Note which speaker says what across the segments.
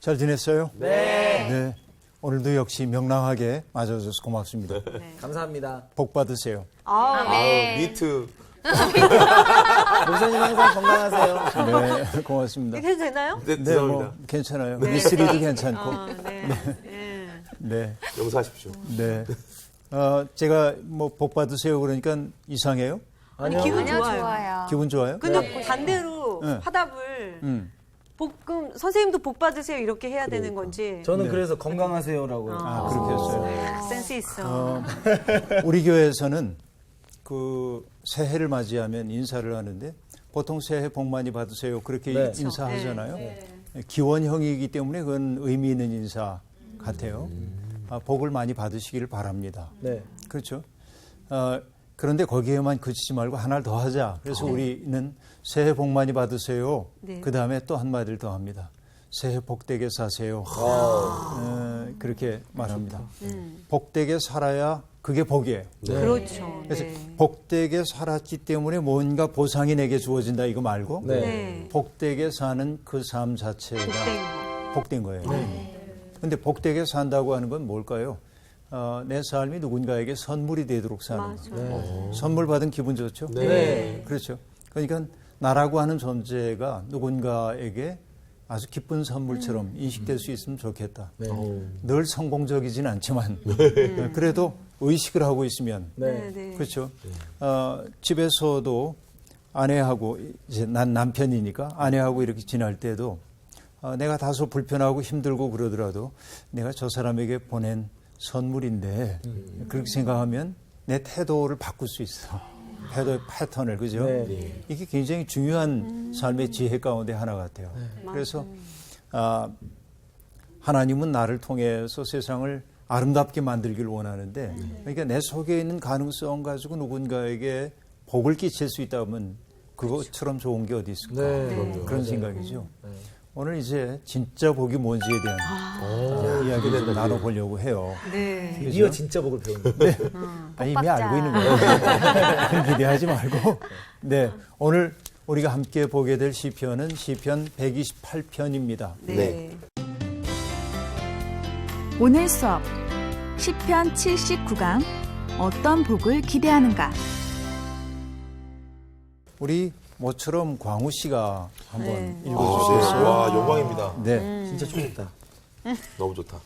Speaker 1: 잘 지냈어요?
Speaker 2: 네.
Speaker 1: 네. 오늘도 역시 명랑하게 맞아줘서 고맙습니다.
Speaker 2: 네. 감사합니다.
Speaker 1: 복 받으세요.
Speaker 3: 네.
Speaker 4: 미트.
Speaker 2: 목사님 항상 건강하세요.
Speaker 1: 네, 고맙습니다.
Speaker 3: 이렇게 해도 되나요?
Speaker 4: 네,
Speaker 1: 네,
Speaker 4: 죄송합니다.
Speaker 1: 뭐 괜찮아요. 미스리도 괜찮고.
Speaker 3: 네.
Speaker 1: 네,
Speaker 4: 용서하십시오.
Speaker 1: 네. 제가 뭐 복 받으세요 그러니까 이상해요?
Speaker 3: 아니, 기분
Speaker 5: 아니요,
Speaker 3: 좋아요.
Speaker 5: 좋아요.
Speaker 1: 기분 좋아요?
Speaker 3: 근데 반대로
Speaker 1: 네.
Speaker 3: 화답을
Speaker 1: 음.
Speaker 3: 선생님도 복 받으세요 이렇게 해야 되는 건지.
Speaker 2: 저는
Speaker 1: 네.
Speaker 2: 그래서 건강하세요라고.
Speaker 1: 아, 그렇게 했어요.
Speaker 3: 네, 센스 있어.
Speaker 1: 우리 교회에서는 그 새해를 맞이하면 인사를 하는데 보통 새해 복 많이 받으세요 그렇게
Speaker 2: 네.
Speaker 1: 인사하잖아요. 기원형이기 때문에 그건 의미 있는 인사 같아요. 복을 많이 받으시기를 바랍니다.
Speaker 2: 네.
Speaker 1: 그렇죠. 그런데 거기에만 그치지 말고 하나를 더 하자. 그래서 우리는 새해 복 많이 받으세요.
Speaker 3: 네.
Speaker 1: 그 다음에 또 한마디를 더 합니다. 새해 복되게 사세요. 그렇게 말합니다. 복되게 살아야 그게 복이에요.
Speaker 3: 그렇죠.
Speaker 1: 그래서
Speaker 3: 네.
Speaker 1: 복되게 살았기 때문에 뭔가 보상이 내게 주어진다 이거 말고
Speaker 2: 네.
Speaker 3: 네.
Speaker 1: 복되게 사는 그 삶 자체가 복된 거예요. 그런데 복되게 산다고 하는 건 뭘까요? 내 삶이 누군가에게 선물이 되도록 사는
Speaker 3: 맞아.
Speaker 1: 거예요. 선물 받은 기분 좋죠?
Speaker 2: 네.
Speaker 1: 그렇죠. 그러니까 나라고 하는 존재가 누군가에게 아주 기쁜 선물처럼 인식될 수 있으면 좋겠다.
Speaker 2: 네.
Speaker 1: 늘 성공적이진 않지만 그래도 의식을 하고 있으면
Speaker 2: 네.
Speaker 3: 네.
Speaker 1: 그렇죠. 집에서도 아내하고 이제 난 남편이니까 아내하고 이렇게 지낼 때도 내가 다소 불편하고 힘들고 그러더라도 내가 저 사람에게 보낸 선물인데 그렇게 생각하면 내 태도를 바꿀 수 있어. 태도의 패턴을 그죠?
Speaker 2: 네.
Speaker 1: 이게 굉장히 중요한 삶의 지혜 가운데 하나 같아요. 그래서 하나님은 나를 통해서 세상을 아름답게 만들기를 원하는데 그러니까 내 속에 있는 가능성 가지고 누군가에게 복을 끼칠 수 있다면 그것처럼 좋은 게 어디 있을까? 그런 생각이죠. 오늘 이제 진짜 복이 뭔지에 대한 이야기를 좀 나눠보려고 해요.
Speaker 3: 네.
Speaker 2: 드디어 진짜 복을 배우는.
Speaker 1: 네. 이미 알고 있는 거예요. 큰 기대하지 말고. 네. 오늘 우리가 함께 보게 될 시편은 시편 128편입니다.
Speaker 3: 네.
Speaker 5: 오늘 수업 시편 79강 어떤 복을 기대하는가?
Speaker 1: 우리 모처럼 광우 씨가 한번
Speaker 3: 네.
Speaker 1: 읽어주세요.
Speaker 4: 와, 영광입니다.
Speaker 1: 네.
Speaker 2: 진짜 좋겠다.
Speaker 4: 너무 좋다.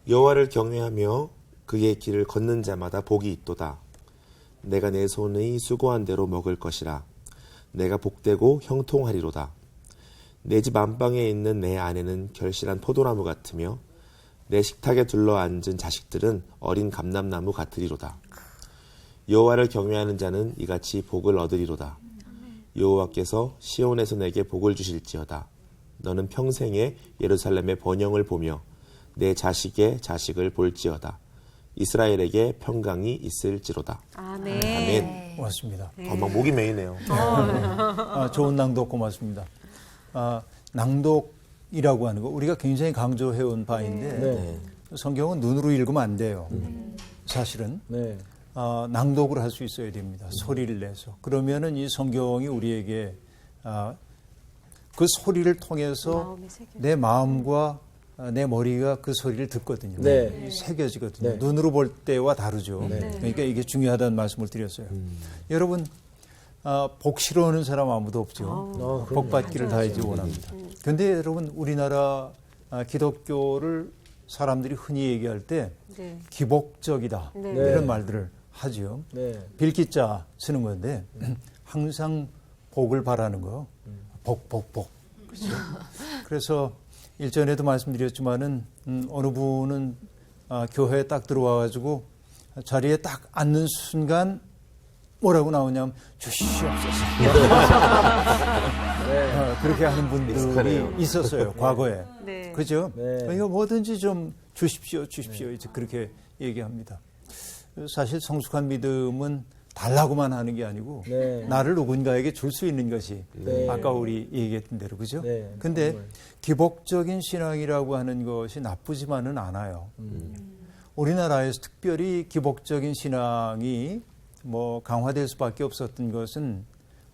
Speaker 4: 여호와를 경외하며 그의 길을 걷는 자마다 복이 있도다. 내가 내 손의 수고한 대로 먹을 것이라. 내가 복되고 형통하리로다. 내 집 안방에 있는 내 아내는 결실한 포도나무 같으며 내 식탁에 둘러앉은 자식들은 어린 감람나무 같으리로다. 여호와를 경외하는 자는 이같이 복을 얻으리로다. 여호와께서 시온에서 내게 복을 주실지어다. 너는 평생에 예루살렘의 번영을 보며 내 자식의 자식을 볼지어다. 이스라엘에게 평강이 있을지로다.
Speaker 3: 아멘.
Speaker 4: 아멘.
Speaker 1: 고맙습니다.
Speaker 4: 막 목이 메이네요.
Speaker 1: 좋은 낭독 고맙습니다. 낭독이라고 하는 거 우리가 굉장히 강조해온 바인데
Speaker 2: 네.
Speaker 1: 성경은 눈으로 읽으면 안 돼요. 사실은.
Speaker 2: 네.
Speaker 1: 낭독을 할 수 있어야 됩니다. 소리를 내서. 그러면은 이 성경이 우리에게 그 소리를 통해서 내 마음과 내 머리가 그 소리를 듣거든요.
Speaker 2: 네.
Speaker 1: 새겨지거든요.
Speaker 2: 네.
Speaker 1: 눈으로 볼 때와 다르죠.
Speaker 2: 네.
Speaker 1: 그러니까 이게 중요하다는 말씀을 드렸어요. 여러분 복 싫어하는 사람 아무도 없죠. 복 받기를 다 이제 원합니다. 그런데 여러분 우리나라 기독교를 사람들이 흔히 얘기할 때
Speaker 3: 네.
Speaker 1: 기복적이다
Speaker 3: 네.
Speaker 1: 이런 말들을 하죠.
Speaker 2: 네.
Speaker 1: 빌기자 쓰는 건데 항상 복을 바라는 거, 복. 그렇죠? 그래서 일전에도 말씀드렸지만은 어느 분은 교회에 딱 들어와가지고 자리에 딱 앉는 순간 뭐라고 나오냐면 주시옵소서. 그렇게 하는 분들이
Speaker 4: 익숙하네요.
Speaker 1: 있었어요 과거에.
Speaker 3: 네.
Speaker 1: 그죠?
Speaker 2: 네.
Speaker 1: 그러니까 뭐든지 좀 주십시오. 이제 그렇게 얘기합니다. 사실 성숙한 믿음은 달라고만 하는 게 아니고
Speaker 2: 네.
Speaker 1: 나를 누군가에게 줄 수 있는 것이
Speaker 2: 네.
Speaker 1: 아까 우리 얘기했던 대로 그죠?
Speaker 2: 네.
Speaker 1: 근데
Speaker 2: 정말.
Speaker 1: 기복적인 신앙이라고 하는 것이 나쁘지만은 않아요. 우리나라에서 특별히 기복적인 신앙이 뭐 강화될 수밖에 없었던 것은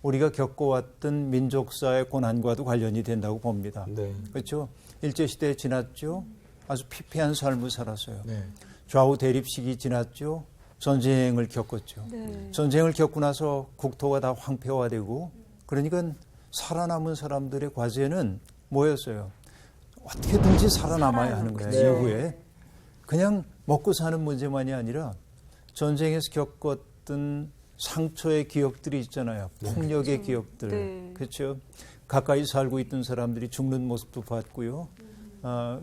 Speaker 1: 우리가 겪어왔던 민족사의 고난과도 관련이 된다고 봅니다.
Speaker 4: 네.
Speaker 1: 그렇죠? 일제시대 지났죠. 아주 피폐한 삶을 살았어요.
Speaker 2: 네.
Speaker 1: 좌우 대립식이 지났죠. 전쟁을 겪었죠.
Speaker 3: 네.
Speaker 1: 전쟁을 겪고 나서 국토가 다 황폐화되고 그러니까 살아남은 사람들의 과제는 뭐였어요? 어떻게든지 살아남아야 하는 거예요.
Speaker 2: 네.
Speaker 1: 이후에 그냥 먹고 사는 문제만이 아니라 전쟁에서 겪었던 상처의 기억들이 있잖아요. 폭력의 기억들.
Speaker 3: 네.
Speaker 1: 그렇죠. 가까이 살고 있던 사람들이 죽는 모습도 봤고요.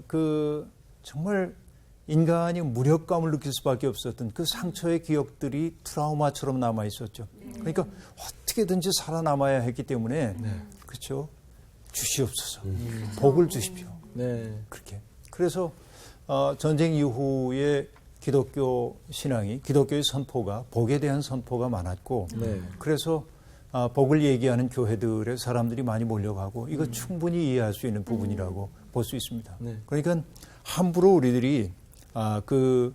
Speaker 1: 그 정말 인간이 무력감을 느낄 수밖에 없었던 그 상처의 기억들이 트라우마처럼 남아 있었죠. 그러니까 어떻게든지 살아남아야 했기 때문에 그렇죠. 주시옵소서. 복을 주십시오.
Speaker 2: 네.
Speaker 1: 그렇게. 그래서 전쟁 이후에 기독교 신앙이 기독교의 선포가 복에 대한 선포가 많았고
Speaker 2: 네.
Speaker 1: 그래서 복을 얘기하는 교회들에 사람들이 많이 몰려가고 이거 충분히 이해할 수 있는 부분이라고 볼 수 있습니다.
Speaker 2: 네.
Speaker 1: 그러니까 함부로 우리들이 그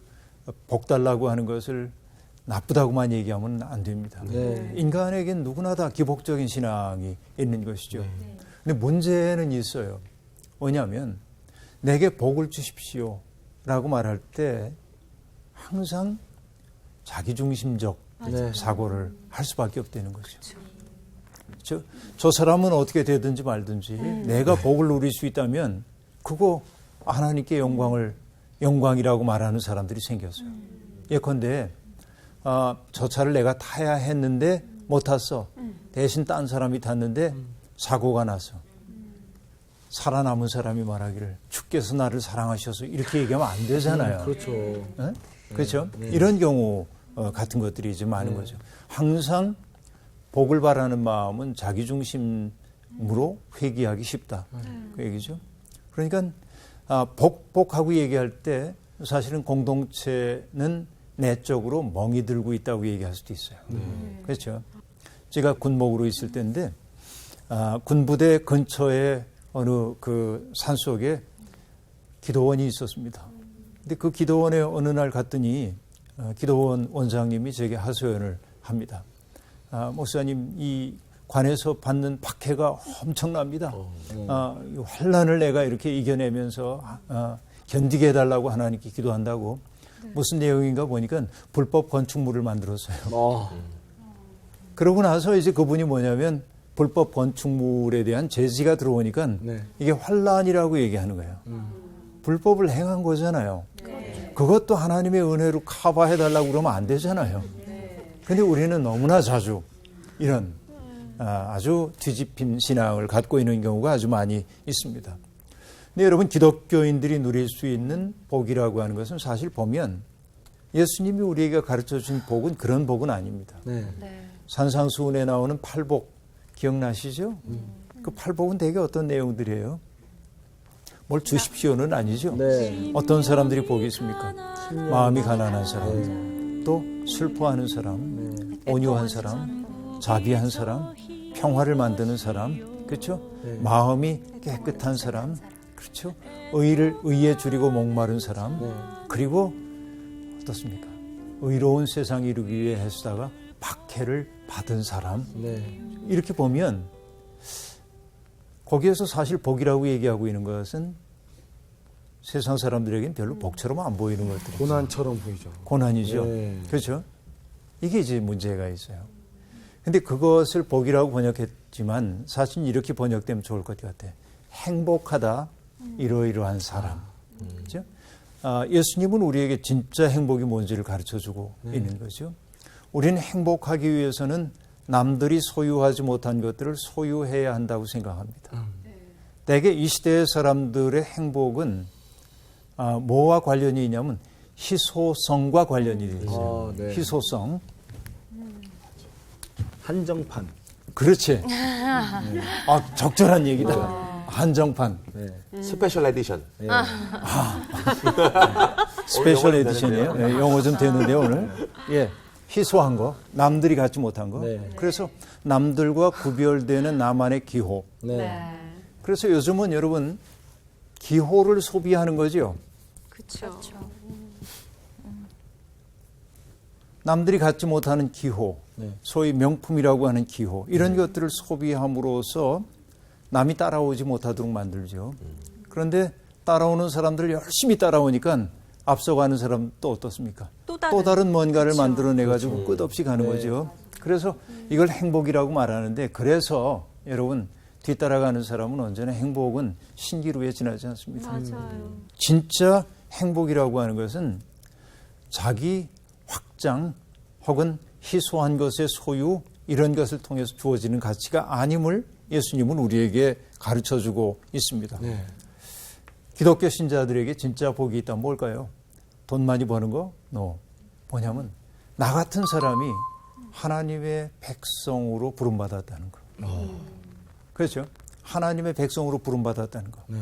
Speaker 1: 복 달라고 하는 것을 나쁘다고만 얘기하면 안 됩니다.
Speaker 2: 네.
Speaker 1: 인간에겐 누구나 다 기복적인 신앙이 있는 것이죠. 근데 문제는 있어요. 뭐냐면 내게 복을 주십시오 라고 말할 때 항상 자기중심적
Speaker 2: 네.
Speaker 1: 사고를 할 수밖에 없다는 거죠. 저 사람은 어떻게 되든지 말든지 내가 복을 누릴 수 있다면 그거 하나님께 영광이라고 말하는 사람들이 생겼어요. 예컨대 저 차를 내가 타야 했는데 못 탔어. 대신 딴 사람이 탔는데 사고가 나서 살아남은 사람이 말하기를 주께서 나를 사랑하셔서 이렇게 얘기하면 안 되잖아요.
Speaker 2: 그렇죠.
Speaker 1: 네? 그렇죠?
Speaker 2: 네.
Speaker 1: 이런 경우 같은 것들이 이제 많은 거죠. 항상 복을 바라는 마음은 자기중심으로 회귀하기 쉽다. 그 얘기죠. 그러니까 복하고 얘기할 때 사실은 공동체는 내적으로 멍이 들고 있다고 얘기할 수도 있어요. 그렇죠. 제가 군목으로 있을 때인데 군부대 근처에 어느 그 산속에 기도원이 있었습니다. 근데 그 기도원에 어느 날 갔더니 기도원 원장님이 제게 하소연을 합니다. 목사님, 이 관에서 받는 박해가 엄청납니다. 이 환난을 내가 이렇게 이겨내면서 견디게 해달라고 하나님께 기도한다고. 무슨 내용인가 보니까 불법 건축물을 만들었어요. 그러고 나서 이제 그분이 뭐냐면 불법 건축물에 대한 제지가 들어오니까
Speaker 2: 네.
Speaker 1: 이게 환난이라고 얘기하는 거예요. 불법을 행한 거잖아요. 그것도 하나님의 은혜로 커버해달라고 그러면 안 되잖아요. 근데 우리는 너무나 자주 이런 아주 뒤집힌 신앙을 갖고 있는 경우가 아주 많이 있습니다. 근데 여러분, 기독교인들이 누릴 수 있는 복이라고 하는 것은 사실 보면 예수님이 우리에게 가르쳐 준 복은 그런 복은 아닙니다.
Speaker 2: 네.
Speaker 1: 산상수훈에 나오는 팔복 기억나시죠? 그 팔복은 대개 어떤 내용들이에요? 뭘 주십시오는 아니죠.
Speaker 2: 네.
Speaker 1: 어떤 사람들이 복이 있습니까? 마음이 가난한 사람, 또 슬퍼하는 사람, 온유한 사람, 자비한 사람, 평화를 만드는 사람, 그렇죠? 마음이 깨끗한 사람, 그렇죠? 의에 줄이고 목마른 사람, 그리고 어떻습니까? 의로운 세상 이루기 위해 애쓰다가 박해를 받은 사람.
Speaker 2: 네.
Speaker 1: 이렇게 보면 거기에서 사실 복이라고 얘기하고 있는 것은 세상 사람들에게는 별로 복처럼 안 보이는 것들이죠.
Speaker 2: 고난처럼 보이죠.
Speaker 1: 고난이죠.
Speaker 2: 네.
Speaker 1: 그렇죠? 이게 이제 문제가 있어요. 근데 그것을 복이라고 번역했지만 사실 이렇게 번역되면 좋을 것 같아요. 행복하다, 이러이러한 사람. 그렇죠? 예수님은 우리에게 진짜 행복이 뭔지를 가르쳐주고 있는 거죠. 우리는 행복하기 위해서는 남들이 소유하지 못한 것들을 소유해야 한다고 생각합니다. 대개 이 시대의 사람들의 행복은 뭐와 관련이 있냐면 희소성과 관련이 되어 있어요.
Speaker 2: 네.
Speaker 1: 희소성.
Speaker 2: 한정판.
Speaker 1: 그렇지. 적절한 얘기다. 한정판.
Speaker 2: 네.
Speaker 4: 스페셜 에디션.
Speaker 2: 네.
Speaker 1: 스페셜
Speaker 4: 영어는
Speaker 1: 에디션이에요.
Speaker 4: 되는데요.
Speaker 1: 네, 영어 좀 되는데요, 오늘. 예. 희소한 거, 남들이 갖지 못한 거.
Speaker 2: 네.
Speaker 1: 그래서 남들과 구별되는 나만의 기호.
Speaker 2: 네.
Speaker 1: 그래서 요즘은 여러분 기호를 소비하는 거죠.
Speaker 3: 그렇죠.
Speaker 1: 남들이 갖지 못하는 기호.
Speaker 2: 네.
Speaker 1: 소위 명품이라고 하는 기호 이런 것들을 소비함으로써 남이 따라오지 못하도록 만들죠. 그런데 따라오는 사람들 열심히 따라오니까 앞서가는 사람 또 어떻습니까?
Speaker 3: 또
Speaker 1: 다른 뭔가를
Speaker 3: 그렇죠.
Speaker 1: 만들어내가지고 끝없이 가는
Speaker 2: 네.
Speaker 1: 거죠. 그래서 이걸 행복이라고 말하는데 그래서 여러분 뒤따라가는 사람은 언제나 행복은 신기루에 지나지 않습니다.
Speaker 3: 맞아요.
Speaker 1: 진짜 행복이라고 하는 것은 자기 확장 혹은 희소한 것의 소유 이런 것을 통해서 주어지는 가치가 아님을 예수님은 우리에게 가르쳐주고 있습니다.
Speaker 2: 네.
Speaker 1: 기독교 신자들에게 진짜 복이 있다면 뭘까요? 돈 많이 버는 거? 뭐냐면 나 같은 사람이 하나님의 백성으로 부름받았다는 거. 그렇죠? 하나님의 백성으로 부름받았다는 거.
Speaker 2: 네.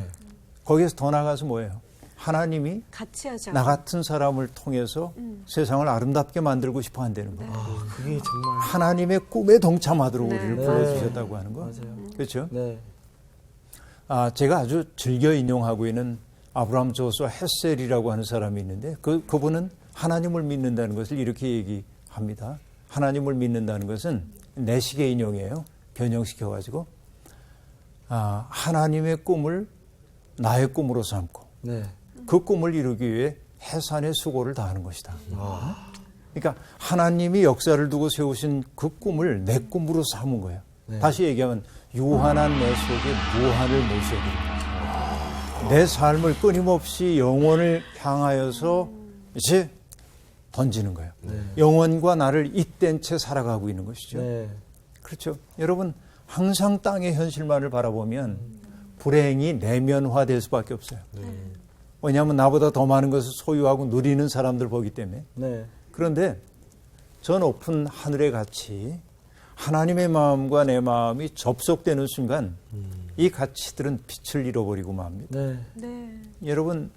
Speaker 1: 거기에서 더 나가서 뭐예요? 하나님이
Speaker 3: 같이 하자.
Speaker 1: 나 같은 사람을 통해서 세상을 아름답게 만들고 싶어 한다는 거.
Speaker 2: 아, 그게 정말.
Speaker 1: 하나님의 꿈에 동참하도록
Speaker 3: 네.
Speaker 1: 우리를
Speaker 2: 네.
Speaker 1: 불러주셨다고 하는 거.
Speaker 2: 맞아요.
Speaker 1: 그렇죠?
Speaker 2: 네.
Speaker 1: 제가 아주 즐겨 인용하고 있는 아브라함 조수아 헷셀이라고 하는 사람이 있는데 그분은 하나님을 믿는다는 것을 이렇게 얘기합니다. 하나님을 믿는다는 것은 내식의 인용이에요. 변형시켜가지고 하나님의 꿈을 나의 꿈으로 삼고
Speaker 2: 네.
Speaker 1: 그 꿈을 이루기 위해 해산의 수고를 다하는 것이다. 그러니까 하나님이 역사를 두고 세우신 그 꿈을 내 꿈으로 삼은 거예요.
Speaker 2: 네.
Speaker 1: 다시 얘기하면 유한한 내 속에 무한을 모셔드립니다. 내 삶을 끊임없이 영원을 향하여서 이제 던지는 거예요.
Speaker 2: 네.
Speaker 1: 영원과 나를 잇댄 채 살아가고 있는 것이죠.
Speaker 2: 네.
Speaker 1: 그렇죠. 여러분 항상 땅의 현실만을 바라보면 불행이 내면화될 수밖에 없어요. 왜냐하면 나보다 더 많은 것을 소유하고 누리는 사람들 보기 때문에.
Speaker 2: 네.
Speaker 1: 그런데 저 높은 하늘의 가치, 하나님의 마음과 내 마음이 접속되는 순간 이 가치들은 빛을 잃어버리고 맙니다.
Speaker 2: 네.
Speaker 3: 네.
Speaker 1: 여러분,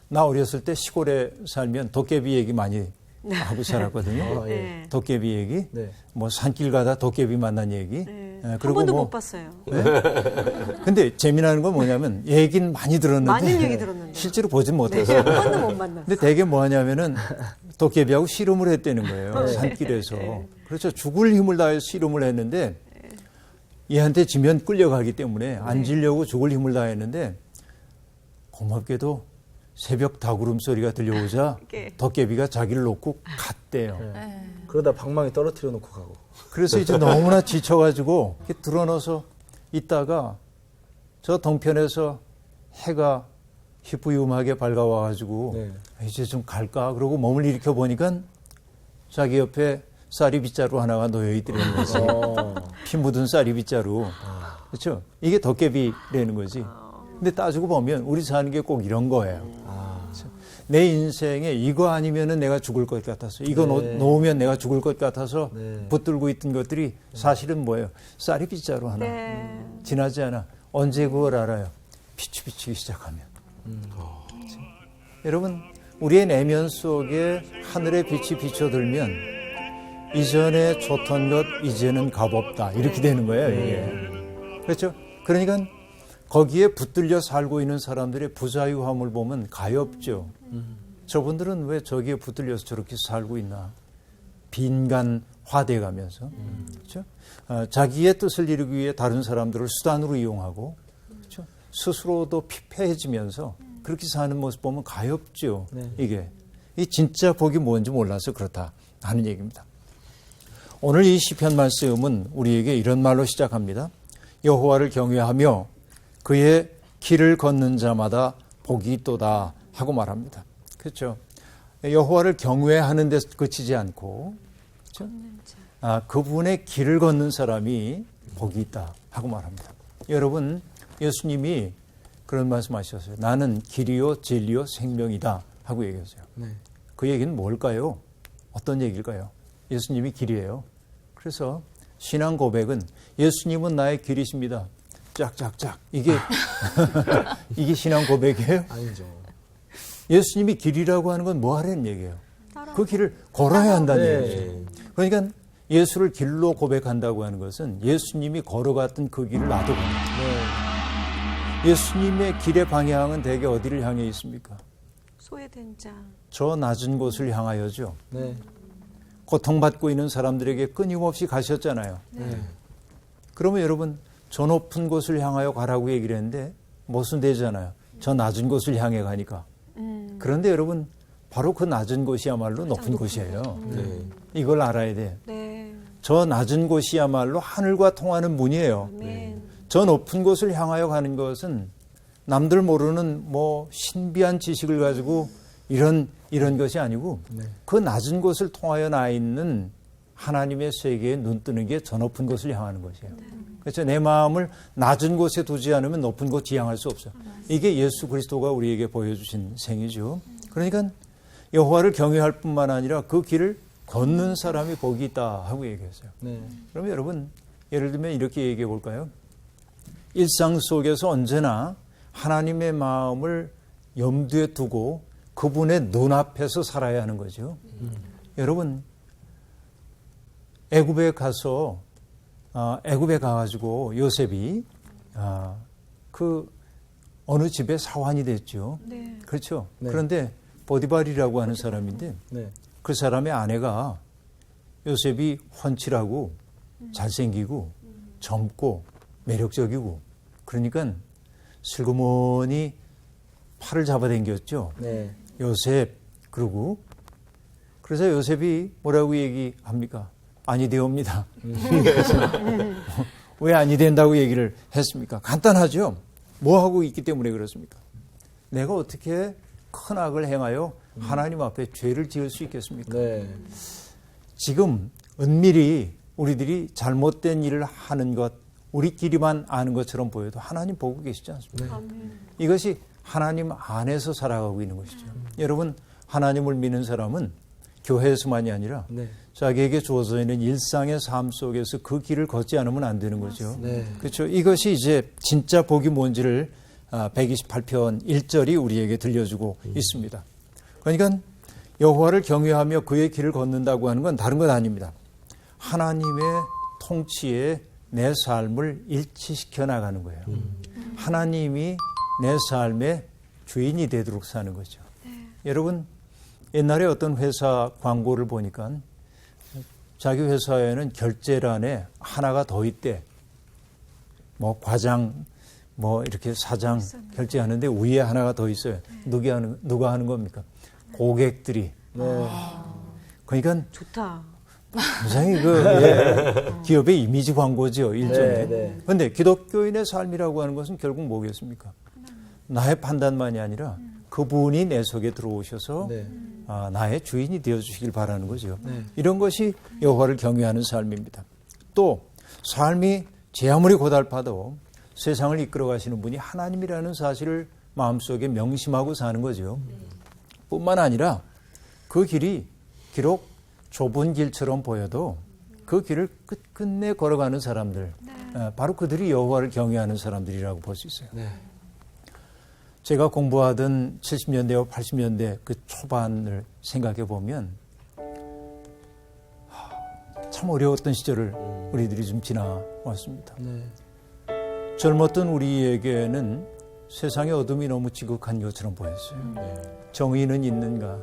Speaker 1: 나 어렸을 때 시골에 살면 도깨비 얘기 많이 하고 살았거든요.
Speaker 2: 아, 예.
Speaker 3: 네.
Speaker 1: 도깨비 얘기,
Speaker 2: 네.
Speaker 1: 뭐 산길 가다 도깨비 만난 얘기.
Speaker 3: 네.
Speaker 1: 예,
Speaker 3: 한
Speaker 1: 그리고
Speaker 3: 번도
Speaker 1: 뭐
Speaker 3: 못 봤어요.
Speaker 1: 근데 재미나는 건 뭐냐면 얘기는 많이 들었는데
Speaker 3: 많은 얘기 들었는데.
Speaker 1: 실제로 보진
Speaker 3: 네.
Speaker 1: 못했어요.
Speaker 3: 한 번도 못 만났어요.
Speaker 1: 근데 되게 뭐 하냐면은 도깨비하고 씨름을 했다는 거예요. 산길에서. 그렇죠. 죽을 힘을 다해서 씨름을 했는데 얘한테 지면 끌려가기 때문에 안 지려고 죽을 힘을 다했는데 고맙게도 새벽 닭울음 소리가 들려오자
Speaker 3: 이렇게.
Speaker 1: 도깨비가 자기를 놓고 갔대요.
Speaker 2: 그러다 방망이 떨어뜨려 놓고 가고.
Speaker 1: 그래서 이제 너무나 지쳐가지고 이렇게 드러눠서 있다가 저 동편에서 해가 희뿌욤하게 밝아와가지고
Speaker 2: 네.
Speaker 1: 이제 좀 갈까 그러고 몸을 일으켜 보니까 자기 옆에 쌀이 빗자루 하나가 놓여 있더라는 거지. 피 묻은 쌀이 빗자루. 그렇죠? 이게 도깨비라는 거지. 근데 따지고 보면 우리 사는 게 꼭 이런 거예요. 그렇죠? 내 인생에 이거 아니면은 내가 죽을 것 같아서 이거
Speaker 2: 네.
Speaker 1: 놓으면 내가 죽을 것 같아서
Speaker 2: 네.
Speaker 1: 붙들고 있던 것들이 사실은 뭐예요? 쌀이 빗자루 하나.
Speaker 3: 네.
Speaker 1: 지나지 않아. 언제 그걸 알아요? 빛이 비치기 시작하면. 그렇죠? 여러분, 우리의 내면 속에 하늘의 빛이 비춰들면 이전에 좋던 것 이제는 값없다. 이렇게 되는 거예요, 이게. 그렇죠? 그러니까 거기에 붙들려 살고 있는 사람들의 부자유함을 보면 가엾죠. 저분들은 왜 저기에 붙들려서 저렇게 살고 있나? 빈간화돼 가면서. 그렇죠? 자기의 뜻을 이루기 위해 다른 사람들을 수단으로 이용하고 그렇죠? 스스로도 피폐해지면서 그렇게 사는 모습 보면 가엾죠.
Speaker 2: 네.
Speaker 1: 이게. 이 진짜 복이 뭔지 몰라서 그렇다 하는 얘기입니다. 오늘 이 시편 말씀은 우리에게 이런 말로 시작합니다. 여호와를 경외하며 그의 길을 걷는 자마다 복이 있도다 하고 말합니다. 그렇죠? 여호와를 경외하는 데서 그치지 않고 그렇죠? 그분의 길을 걷는 사람이 복이 있다 하고 말합니다. 여러분, 예수님이 그런 말씀하셨어요. 나는 길이요 진리요 생명이다 하고 얘기했어요.
Speaker 2: 네.
Speaker 1: 그 얘기는 뭘까요? 어떤 얘기일까요? 예수님이 길이에요. 그래서 신앙 고백은 예수님은 나의 길이십니다. 짝짝짝. 이게 이게 신앙 고백이에요?
Speaker 2: 아니죠.
Speaker 1: 예수님이 길이라고 하는 건 뭐 하라는 얘기예요? 그 길을 걸어야 한다는
Speaker 2: 네.
Speaker 1: 얘기죠. 그러니까 예수를 길로 고백한다고 하는 것은 예수님이 걸어갔던 그 길을 나도 걷는
Speaker 2: 네.
Speaker 1: 예수님의 길의 방향은 대개 어디를 향해 있습니까?
Speaker 3: 소외된 자.
Speaker 1: 저 낮은 곳을 향하여죠.
Speaker 2: 네.
Speaker 1: 고통받고 있는 사람들에게 끊임없이 가셨잖아요. 그러면 여러분 저 높은 곳을 향하여 가라고 얘기를 했는데 모순되잖아요. 저 낮은 곳을 향해 가니까. 그런데 여러분 바로 그 낮은 곳이야말로 높은 곳이에요. 이걸 알아야 돼.
Speaker 3: 네.
Speaker 1: 저 낮은 곳이야말로 하늘과 통하는 문이에요.
Speaker 3: 아멘.
Speaker 1: 저 높은 곳을 향하여 가는 것은 남들 모르는 뭐 신비한 지식을 가지고 이런 것이 아니고 그 낮은 곳을 통하여 나 있는 하나님의 세계에 눈 뜨는 게 저 높은 곳을 향하는 것이에요. 그래서 내 마음을 낮은 곳에 두지 않으면 높은 곳 지향할 수 없어요. 이게 예수 그리스도가 우리에게 보여주신 생이죠. 그러니까 여호와를 경외할 뿐만 아니라 그 길을 걷는 사람이 복이 있다 하고 얘기했어요. 그러면 여러분 예를 들면 이렇게 얘기해 볼까요? 일상 속에서 언제나 하나님의 마음을 염두에 두고 그분의 눈앞에서 살아야 하는 거죠. 여러분 애굽에 가서 애굽에 가가지고 요셉이 그 어느 집에 사환이 됐죠.
Speaker 3: 네.
Speaker 1: 그렇죠. 그런데 보디발이라고 하는 사람인데 그 사람의 아내가 요셉이 훤칠하고 잘생기고 젊고 매력적이고 그러니까 슬그머니 팔을 잡아당겼죠. 요셉 그러고 그래서 요셉이 뭐라고 얘기합니까? 아니 되옵니다. 왜 아니 된다고 얘기를 했습니까? 간단하죠. 뭐 하고 있기 때문에 그렇습니까? 내가 어떻게 큰 악을 행하여 하나님 앞에 죄를 지을 수 있겠습니까? 지금 은밀히 우리들이 잘못된 일을 하는 것 우리끼리만 아는 것처럼 보여도 하나님 보고 계시지 않습니까? 이것이 하나님 안에서 살아가고 있는 것이죠. 여러분 하나님을 믿는 사람은 교회에서만이 아니라 자기에게 주어져 있는 일상의 삶 속에서 그 길을 걷지 않으면 안 되는 거죠. 그렇죠. 이것이 이제 진짜 복이 뭔지를 128편 1절이 우리에게 들려주고 있습니다. 그러니까 여호와를 경외하며 그의 길을 걷는다고 하는 건 다른 건 아닙니다. 하나님의 통치에 내 삶을 일치시켜 나가는 거예요. 하나님이 내 삶의 주인이 되도록 사는 거죠. 여러분 옛날에 어떤 회사 광고를 보니까 자기 회사에는 결제란에 하나가 더 있대. 뭐 과장, 뭐 이렇게 사장 결제하는데 위에 하나가 더 있어요. 누가 하는 겁니까? 고객들이. 그러니까
Speaker 3: 좋다.
Speaker 1: 굉장히 기업의 이미지 광고죠. 일종의. 그런데 기독교인의 삶이라고 하는 것은 결국 뭐겠습니까? 나의 판단만이 아니라 그분이 내 속에 들어오셔서 나의 주인이 되어주시길 바라는 거죠. 이런 것이 여호와를 경외하는 삶입니다. 또 삶이 제 아무리 고달파도 세상을 이끌어 가시는 분이 하나님이라는 사실을 마음속에 명심하고 사는 거죠. 뿐만 아니라 그 길이 비록 좁은 길처럼 보여도 그 길을 끝끝내 걸어가는 사람들, 바로 그들이 여호와를 경외하는 사람들이라고 볼 수 있어요. 제가 공부하던 70년대와 80년대 그 초반을 생각해 보면 참 어려웠던 시절을 우리들이 좀 지나왔습니다. 젊었던 우리에게는 세상의 어둠이 너무 지극한 것처럼 보였어요. 정의는 있는가?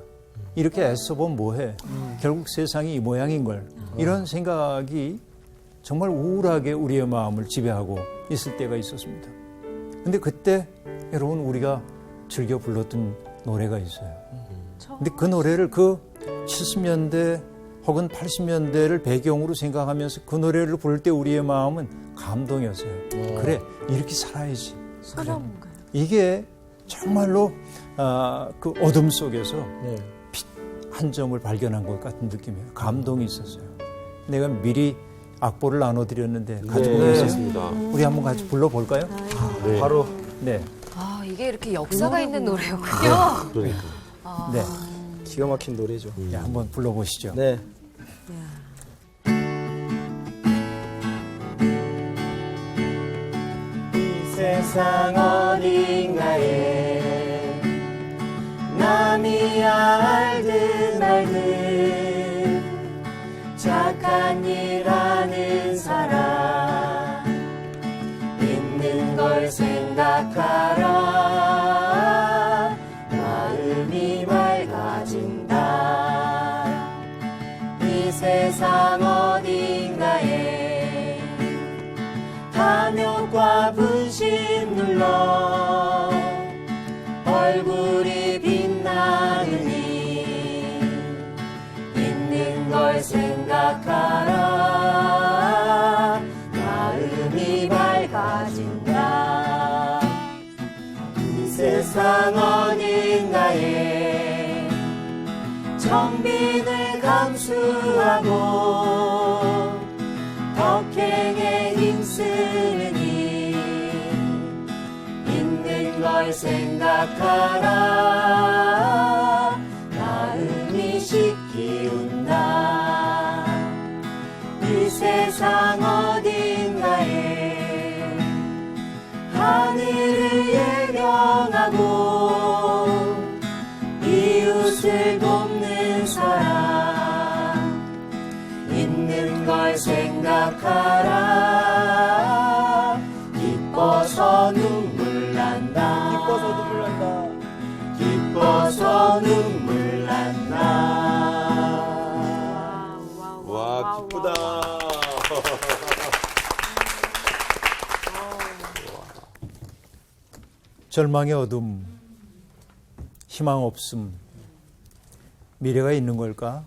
Speaker 1: 이렇게 애써보면 뭐해? 결국 세상이 이 모양인걸. 이런 생각이 정말 우울하게 우리의 마음을 지배하고 있을 때가 있었습니다. 근데 그때 여러분 우리가 즐겨 불렀던 노래가 있어요. 근데 그 노래를 그 70년대 혹은 80년대를 배경으로 생각하면서 그 노래를 부를 때 우리의 마음은 감동이었어요. 그래, 이렇게 살아야지. 그래. 이게 정말로 그 어둠 속에서 빛 한 점을 발견한 것 같은 느낌이에요. 감동이 있었어요. 내가 미리 악보를 나눠드렸는데 가지고 계셨습니다. 우리 한번 같이 불러볼까요?
Speaker 2: 바로
Speaker 6: 이게 이렇게 역사가 있는 노래였군요.
Speaker 4: 그러니까.
Speaker 1: 네.
Speaker 2: 기가 막힌 노래죠.
Speaker 1: 네, 한번 불러보시죠.
Speaker 7: 이 세상 어딘가에 남이 알듯 말듯 착한 일 하는 사람 있는 걸 생각하라. 마음이 맑아진다. 이 자부심 눌러 얼굴이 빛나느니 있는 걸 생각하라 마음이 밝아진다. 이 세상 어딘가에 정빈을 감수하고 덕행에 힘쓰느니 있는 걸 생각하라 마음이 식기운다. 이 세상 어딘가에 하늘을 예경하고 이웃을 돕는 사람 있는 걸 생각하라. 기뻐서 눈물 난다.
Speaker 2: 기뻐서 눈물 난다.
Speaker 7: 기뻐서 눈물 난다.
Speaker 4: 와, 기쁘다.
Speaker 1: 절망의 어둠, 희망 없음, 미래가 있는 걸까?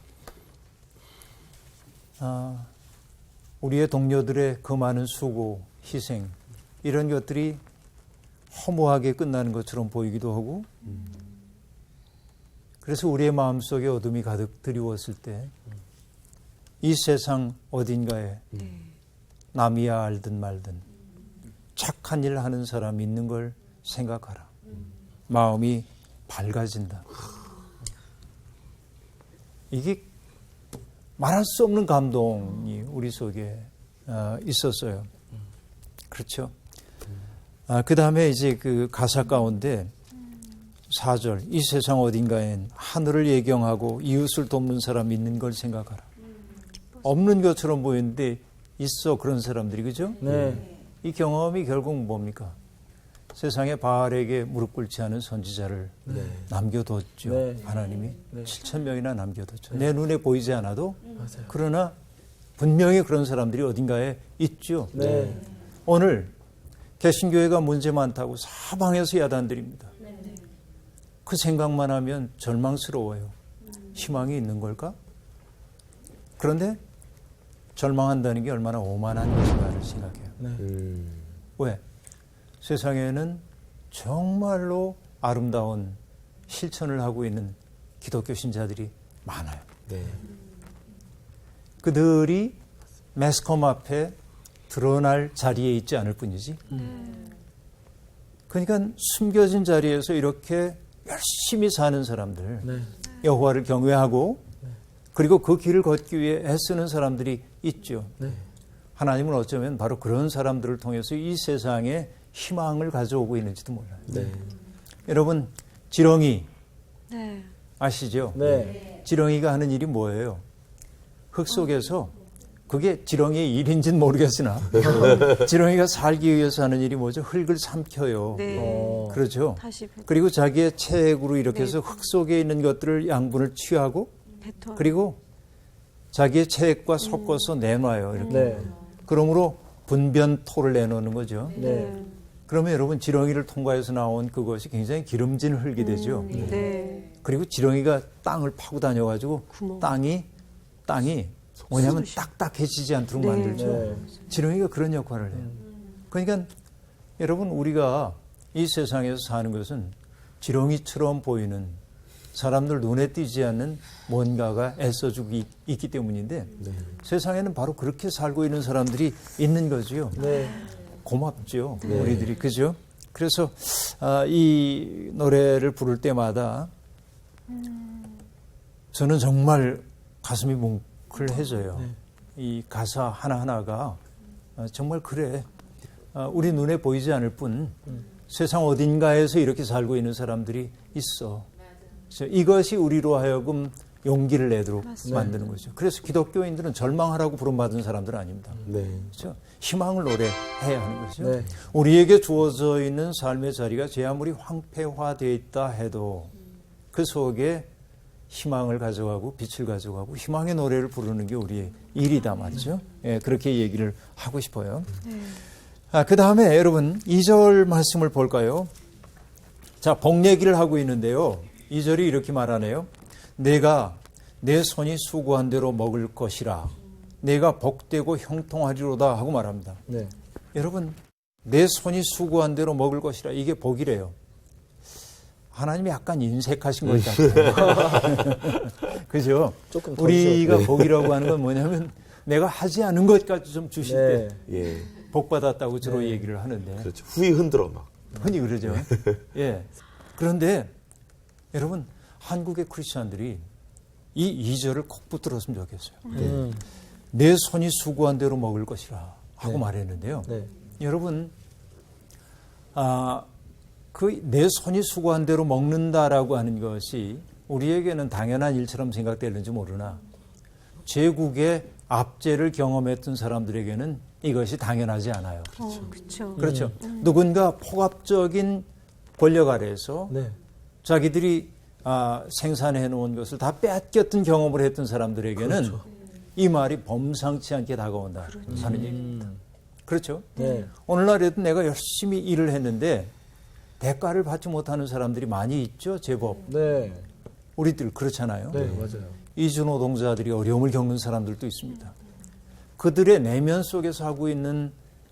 Speaker 1: 우리의 동료들의 그 많은 수고, 희생, 이런 것들이 허무하게 끝나는 것처럼 보이기도 하고, 그래서 우리의 마음속에 어둠이 가득 드리웠을 때, 이 세상 어딘가에 남이야 알든 말든 착한 일 하는 사람이 있는 걸 생각하라. 마음이 밝아진다. 이게 말할 수 없는 감동이 우리 속에 있었어요. 그렇죠. 그 다음에 이제 그 가사 가운데 4절, 이 세상 어딘가엔 하늘을 예경하고 이웃을 돕는 사람이 있는 걸 생각하라. 없는 것처럼 보이는데 있어, 그런 사람들이. 그죠?
Speaker 2: 네.
Speaker 1: 이 경험이 결국 뭡니까? 세상에 바알에게 무릎 꿇지 않은 선지자를 남겨뒀죠.
Speaker 2: 네.
Speaker 1: 하나님이.
Speaker 2: 네.
Speaker 1: 7,000명이나 남겨뒀죠. 내 눈에 보이지 않아도
Speaker 2: 맞아요.
Speaker 1: 그러나 분명히 그런 사람들이 어딘가에 있죠.
Speaker 2: 네.
Speaker 1: 오늘 개신교회가 문제 많다고 사방에서 야단드립니다. 그 생각만 하면 절망스러워요. 희망이 있는 걸까? 그런데 절망한다는 게 얼마나 오만한 것인가를 생각해요. 왜? 세상에는 정말로 아름다운 실천을 하고 있는 기독교 신자들이 많아요.
Speaker 4: 네.
Speaker 1: 그들이 매스컴 앞에 드러날 자리에 있지 않을 뿐이지. 그러니까 숨겨진 자리에서 이렇게 열심히 사는 사람들,
Speaker 2: 네.
Speaker 1: 여호와를 경외하고 그리고 그 길을 걷기 위해 애쓰는 사람들이 있죠.
Speaker 2: 네.
Speaker 1: 하나님은 어쩌면 바로 그런 사람들을 통해서 이 세상에 희망을 가져오고 있는지도 몰라요.
Speaker 2: 네.
Speaker 1: 여러분, 지렁이
Speaker 3: 네.
Speaker 1: 아시죠?
Speaker 2: 네.
Speaker 1: 지렁이가 하는 일이 뭐예요? 흙 속에서 그게 지렁이의 일인지는 모르겠으나 지렁이가 살기 위해서 하는 일이 뭐죠? 흙을 삼켜요.
Speaker 3: 네.
Speaker 1: 그렇죠?
Speaker 3: 다시
Speaker 1: 그리고 자기의 체액으로 이렇게
Speaker 3: 네.
Speaker 1: 해서 흙 속에 있는 것들을 양분을 취하고
Speaker 3: 뱉어.
Speaker 1: 그리고 자기의 체액과 섞어서 내놔요. 이렇게.
Speaker 2: 네.
Speaker 1: 그러므로 분변토를 내놓는 거죠.
Speaker 2: 네.
Speaker 1: 그러면 여러분 지렁이를 통과해서 나온 그것이 굉장히 기름진 흙이 되죠.
Speaker 3: 네.
Speaker 1: 그리고 지렁이가 땅을 파고 다녀가지고
Speaker 3: 구멍.
Speaker 1: 땅이 뭐냐면 딱딱해지지 않도록
Speaker 3: 네.
Speaker 1: 만들죠.
Speaker 2: 네.
Speaker 1: 지렁이가 그런 역할을 해요. 그러니까 여러분 우리가 이 세상에서 사는 것은 지렁이처럼 보이는 사람들 눈에 띄지 않는 뭔가가 애써주고 있기 때문인데 세상에는 바로 그렇게 살고 있는 사람들이 있는 거죠.
Speaker 2: 네.
Speaker 1: 고맙죠. 우리들이. 그죠? 그래서 이 노래를 부를 때마다 저는 정말 가슴이 뭉클해져요. 이 가사 하나하나가 정말 그래. 우리 눈에 보이지 않을 뿐 세상 어딘가에서 이렇게 살고 있는 사람들이 있어. 그래서 이것이 우리로 하여금 용기를 내도록 만드는 거죠. 그래서 기독교인들은 절망하라고 부름받은 사람들은 아닙니다.
Speaker 4: 네.
Speaker 1: 그렇죠? 희망을 노래해야 하는 거죠.
Speaker 2: 네.
Speaker 1: 우리에게 주어져 있는 삶의 자리가 제 아무리 황폐화되어 있다 해도 그 속에 희망을 가져가고 빛을 가져가고 희망의 노래를 부르는 게 우리의 일이다 말이죠. 예, 그렇게 얘기를 하고 싶어요. 그 다음에 여러분 2절 말씀을 볼까요? 자, 복 얘기를 하고 있는데요. 2절이 이렇게 말하네요. 내가 내 손이 수고한 대로 먹을 것이라. 내가 복되고 형통하리로다 하고 말합니다.
Speaker 2: 네.
Speaker 1: 여러분, 내 손이 수고한 대로 먹을 것이라. 이게 복이래요. 하나님이 약간 인색하신 것 같아요. 그죠?
Speaker 2: 조금 더
Speaker 1: 우리가
Speaker 2: 네.
Speaker 1: 복이라고 하는 건 뭐냐면 내가 하지 않은 것까지 좀 주실
Speaker 2: 네.
Speaker 1: 때
Speaker 4: 예.
Speaker 1: 복 받았다고 주로 얘기를 하는데
Speaker 4: 그렇죠. 후이 흔들어 막.
Speaker 1: 흔히 그러죠. 예. 그런데 여러분, 한국의 크리스천들이 이 2절을 꼭 붙들었으면 좋겠어요. 내 손이 수고한 대로 먹을 것이라 하고
Speaker 2: 네.
Speaker 1: 말했는데요.
Speaker 2: 네.
Speaker 1: 여러분, 그 내 손이 수고한 대로 먹는다라고 하는 것이 우리에게는 당연한 일처럼 생각되는지 모르나 제국의 압제를 경험했던 사람들에게는 이것이 당연하지 않아요.
Speaker 3: 그렇죠.
Speaker 1: 그렇죠. 누군가 폭압적인 권력 아래에서
Speaker 2: 네.
Speaker 1: 자기들이 생산해 놓은 것을 다 빼앗겼던 경험을 했던 사람들에게는 이 말이 범상치 않게 다가온다 하는 얘기입니다. 그렇죠?
Speaker 2: 네.
Speaker 1: 오늘날에도 내가 열심히 일을 했는데 대가를 받지 못하는 사람들이 많이 있죠, 제법.
Speaker 2: 네.
Speaker 1: 우리들 그렇잖아요.
Speaker 2: 네, 맞아요.
Speaker 1: 이주 노동자들이 어려움을 겪는 사람들도 있습니다. 그들의 내면 속에서 하고 있는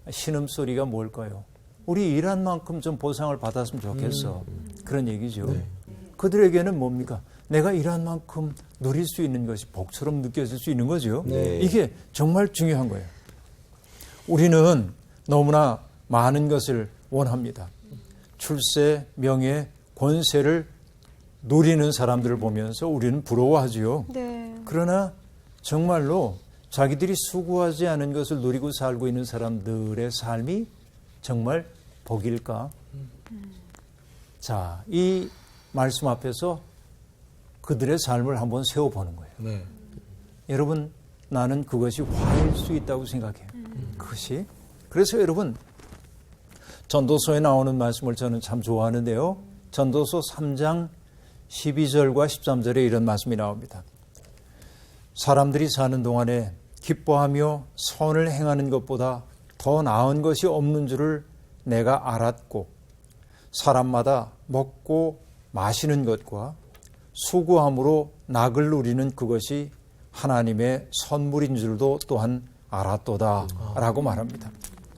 Speaker 1: 신음소리가 뭘까요? 우리 일한 만큼 좀 보상을 받았으면 좋겠어. 그런 얘기죠.
Speaker 2: 네.
Speaker 1: 그들에게는 뭡니까? 내가 일한 만큼 누릴 수 있는 것이 복처럼 느껴질 수 있는 거죠.
Speaker 2: 네.
Speaker 1: 이게 정말 중요한 거예요. 우리는 너무나 많은 것을 원합니다. 출세, 명예, 권세를 누리는 사람들을 보면서 우리는 부러워하지요.
Speaker 3: 네.
Speaker 1: 그러나 정말로 자기들이 수고하지 않은 것을 누리고 살고 있는 사람들의 삶이 정말 복일까? 자, 이 말씀 앞에서 그들의 삶을 한번 세워보는 거예요.
Speaker 2: 네.
Speaker 1: 여러분, 나는 그것이 화일 수 있다고 생각해요. 그것이. 그래서 여러분, 전도서에 나오는 말씀을 저는 참 좋아하는데요. 전도서 3장 12절과 13절에 이런 말씀이 나옵니다. 사람들이 사는 동안에 기뻐하며 선을 행하는 것보다 더 나은 것이 없는 줄을 내가 알았고 사람마다 먹고 마시는 것과 수고함으로 낙을 누리는 그것이 하나님의 선물인 줄도 또한 알았도다 라고 말합니다.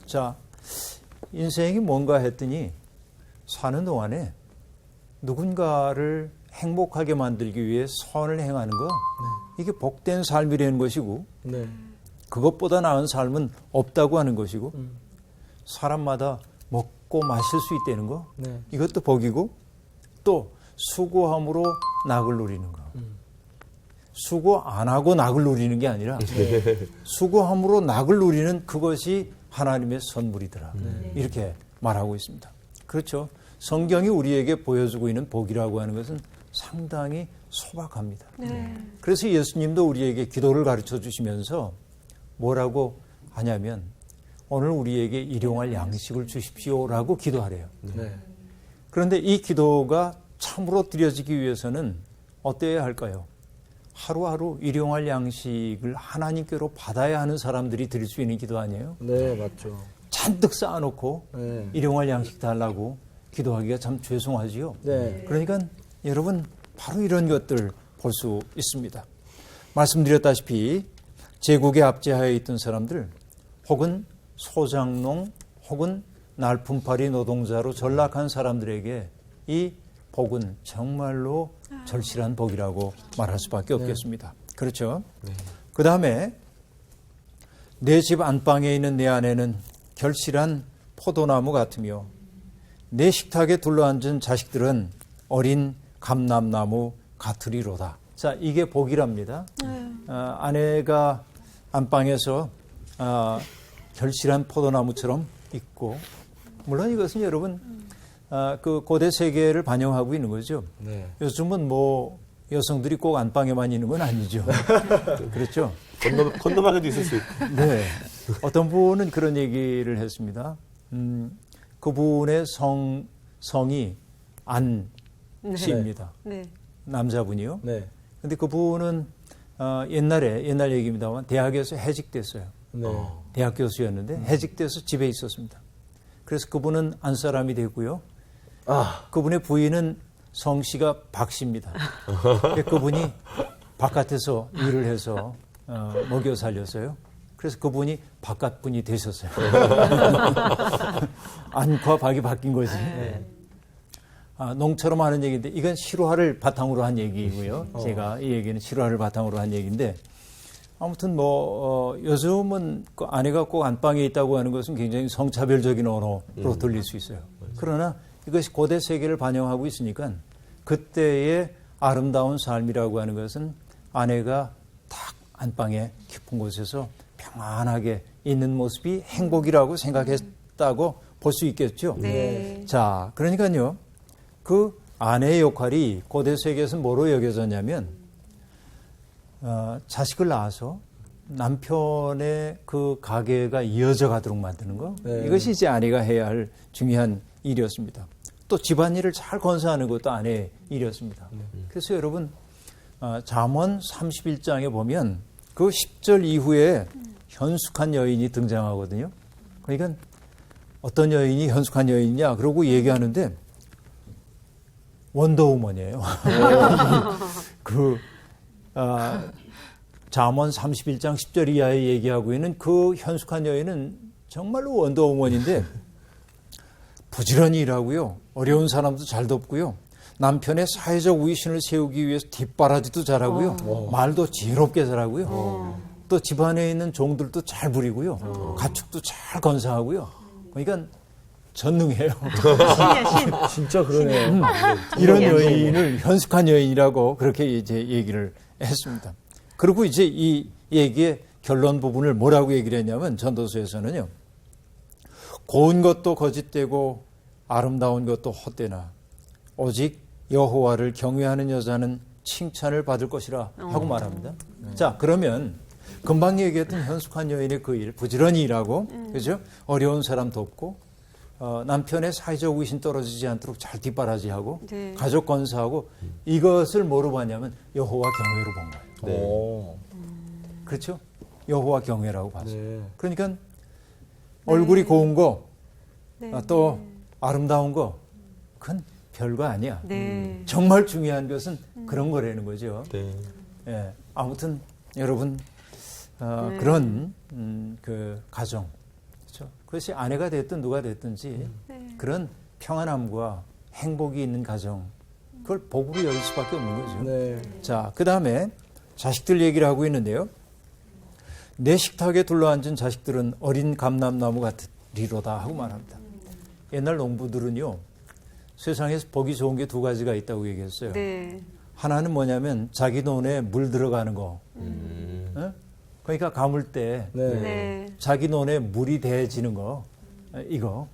Speaker 1: 자, 인생이 뭔가 했더니 사는 동안에 누군가를 행복하게 만들기 위해 선을 행하는 거 이게 복된 삶이라는 것이고
Speaker 2: 네.
Speaker 1: 그것보다 나은 삶은 없다고 하는 것이고 사람마다 먹고 마실 수 있다는 거
Speaker 2: 네.
Speaker 1: 이것도 복이고 또 수고함으로 낙을 누리는 거 수고 안 하고 낙을 누리는 게 아니라 수고함으로 낙을 누리는 그것이 하나님의 선물이더라 이렇게 말하고 있습니다. 그렇죠. 성경이 우리에게 보여주고 있는 복이라고 하는 것은 상당히 소박합니다.
Speaker 3: 네.
Speaker 1: 그래서 예수님도 우리에게 기도를 가르쳐 주시면서 뭐라고 하냐면 오늘 우리에게 일용할 양식을 주십시오라고 기도하래요.
Speaker 2: 네.
Speaker 1: 그런데 이 기도가 참으로 드려지기 위해서는 어때야 할까요? 하루하루 일용할 양식을 하나님께로 받아야 하는 사람들이 드릴 수 있는 기도 아니에요?
Speaker 2: 네, 맞죠.
Speaker 1: 잔뜩 쌓아놓고
Speaker 2: 네.
Speaker 1: 일용할 양식 달라고 기도하기가 참 죄송하지요.
Speaker 2: 네.
Speaker 1: 그러니까 여러분 바로 이런 것들 볼 수 있습니다. 말씀드렸다시피 제국에 압제하여 있던 사람들 혹은 소장농 혹은 날품팔이 노동자로 전락한 사람들에게 이 복은 정말로 절실한 복이라고 말할 수밖에 없겠습니다. 그렇죠? 그 다음에 내 집 안방에 있는 내 아내는 결실한 포도나무 같으며 내 식탁에 둘러앉은 자식들은 어린 감람나무 같으리로다. 자, 이게 복이랍니다. 아내가 안방에서 결실한 포도나무처럼 있고, 물론 이것은 여러분 그 고대 세계를 반영하고 있는 거죠.
Speaker 2: 네.
Speaker 1: 요즘은 뭐 여성들이 꼭 안방에만 있는 건 아니죠. 그렇죠.
Speaker 4: 건너방에도 있을 수 있고.
Speaker 1: 네. 어떤 분은 그런 얘기를 했습니다. 그분의 성이 안 씨입니다.
Speaker 3: 네.
Speaker 1: 남자분이요.
Speaker 2: 네.
Speaker 1: 근데 그분은 옛날 얘기입니다만 대학에서 해직됐어요.
Speaker 2: 네.
Speaker 1: 대학 교수였는데 해직돼서 집에 있었습니다. 그래서 그분은 안 사람이 됐고요.
Speaker 2: 아,
Speaker 1: 그분의 부인은 성씨가 박씨입니다. 그분이 바깥에서 일을 해서 먹여 살렸어요. 그래서 그분이 바깥분이 되셨어요. 안과 박이 바뀐 거지. 농처럼 하는 얘기인데 이건 실화를 바탕으로 한 얘기고요. 제가 이 얘기는 실화를 바탕으로 한 얘기인데 아무튼 요즘은 그 아내가 꼭 안방에 있다고 하는 것은 굉장히 성차별적인 언어로 들릴 수 있어요. 그러나 이것이 고대 세계를 반영하고 있으니까 그때의 아름다운 삶이라고 하는 것은 아내가 딱 안방에 깊은 곳에서 평안하게 있는 모습이 행복이라고 생각했다고 볼 수 있겠죠.
Speaker 3: 네.
Speaker 1: 자, 그러니까요. 그 아내의 역할이 고대 세계에서 뭐로 여겨졌냐면 자식을 낳아서 남편의 그 가계가 이어져 가도록 만드는 거.
Speaker 2: 네.
Speaker 1: 이것이 이제 아내가 해야 할 중요한 일이었습니다. 또 집안일을 잘 건사하는 것도 아내의 일이었습니다. 그래서 여러분 잠언 31장에 보면 그 10절 이후에 현숙한 여인이 등장하거든요. 그러니까 어떤 여인이 현숙한 여인이냐 그러고 얘기하는데 원더우먼이에요. 잠언 31장 10절 이하에 얘기하고 있는 그 현숙한 여인은 정말로 원더우먼인데 부지런히 일하고요. 어려운 사람도 잘 돕고요. 남편의 사회적 위신을 세우기 위해서 뒷바라지도 잘하고요. 말도 지혜롭게 잘하고요. 또 집안에 있는 종들도 잘 부리고요. 가축도 잘 건사하고요. 그러니까 전능해요.
Speaker 3: 신이야, 신.
Speaker 2: 진짜 그러네요.
Speaker 1: 이런 여인을 현숙한 여인이라고 그렇게 이제 얘기를 했습니다. 그리고 이제 이 얘기의 결론 부분을 뭐라고 얘기를 했냐면 전도서에서는요. 고운 것도 거짓되고 아름다운 것도 헛되나 오직 여호와를 경외하는 여자는 칭찬을 받을 것이라 하고 말합니다. 자, 그러면 금방 얘기했던 현숙한 여인의 그 일, 부지런히 일하고, 그죠? 어려운 사람 돕고, 남편의 사회적 위신 떨어지지 않도록 잘 뒷바라지하고,
Speaker 3: 네.
Speaker 1: 가족 건사하고, 이것을 뭐로 봤냐면 여호와 경외로 본 거예요.
Speaker 2: 오.
Speaker 1: 그렇죠? 여호와 경외라고 봤어요.
Speaker 2: 네.
Speaker 1: 그러니까 얼굴이 고운 거,
Speaker 3: 네.
Speaker 1: 또 아름다운 거, 그건 별거 아니야.
Speaker 3: 네.
Speaker 1: 정말 중요한 것은 그런 거라는 거죠.
Speaker 4: 네.
Speaker 1: 예, 아무튼 여러분
Speaker 3: 네.
Speaker 1: 그런 그 가정, 그렇죠? 그것이 아내가 됐든 누가 됐든지
Speaker 3: 네.
Speaker 1: 그런 평안함과 행복이 있는 가정, 그걸 복으로 여길 수밖에 없는 거죠.
Speaker 2: 네.
Speaker 1: 자, 그 다음에 자식들 얘기를 하고 있는데요. 내 식탁에 둘러앉은 자식들은 어린 감람나무 같으리로다 하고 말합니다. 옛날 농부들은요, 세상에서 보기 좋은 게 두 가지가 있다고 얘기했어요.
Speaker 3: 네.
Speaker 1: 하나는 뭐냐면 자기 논에 물 들어가는 거. 어? 그러니까 가물 때
Speaker 2: 네.
Speaker 3: 네.
Speaker 1: 자기 논에 물이 대지는 거. 이거.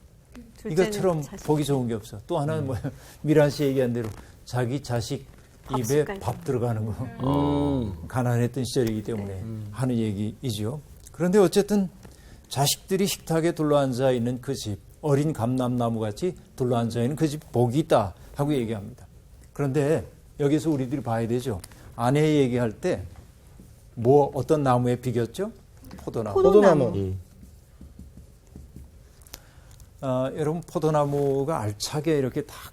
Speaker 3: 둘째는
Speaker 1: 이것처럼
Speaker 3: 자식.
Speaker 1: 보기 좋은 게 없어. 또 하나는 뭐야? 미란 씨 얘기한 대로 자기 자식 입에
Speaker 3: 밥숟갈.
Speaker 1: 밥 들어가는 거. 가난했던 시절이기 때문에 하는 얘기이죠. 그런데 어쨌든 자식들이 식탁에 둘러앉아 있는 그 집, 어린 감람나무 같이 둘러앉아 있는 그 집 복이 있다 하고 얘기합니다. 그런데 여기서 우리들이 봐야 되죠. 아내 얘기할 때 뭐 어떤 나무에 비겼죠? 포도나무.
Speaker 2: 포도나무.
Speaker 1: 여러분 포도나무가 알차게 이렇게 딱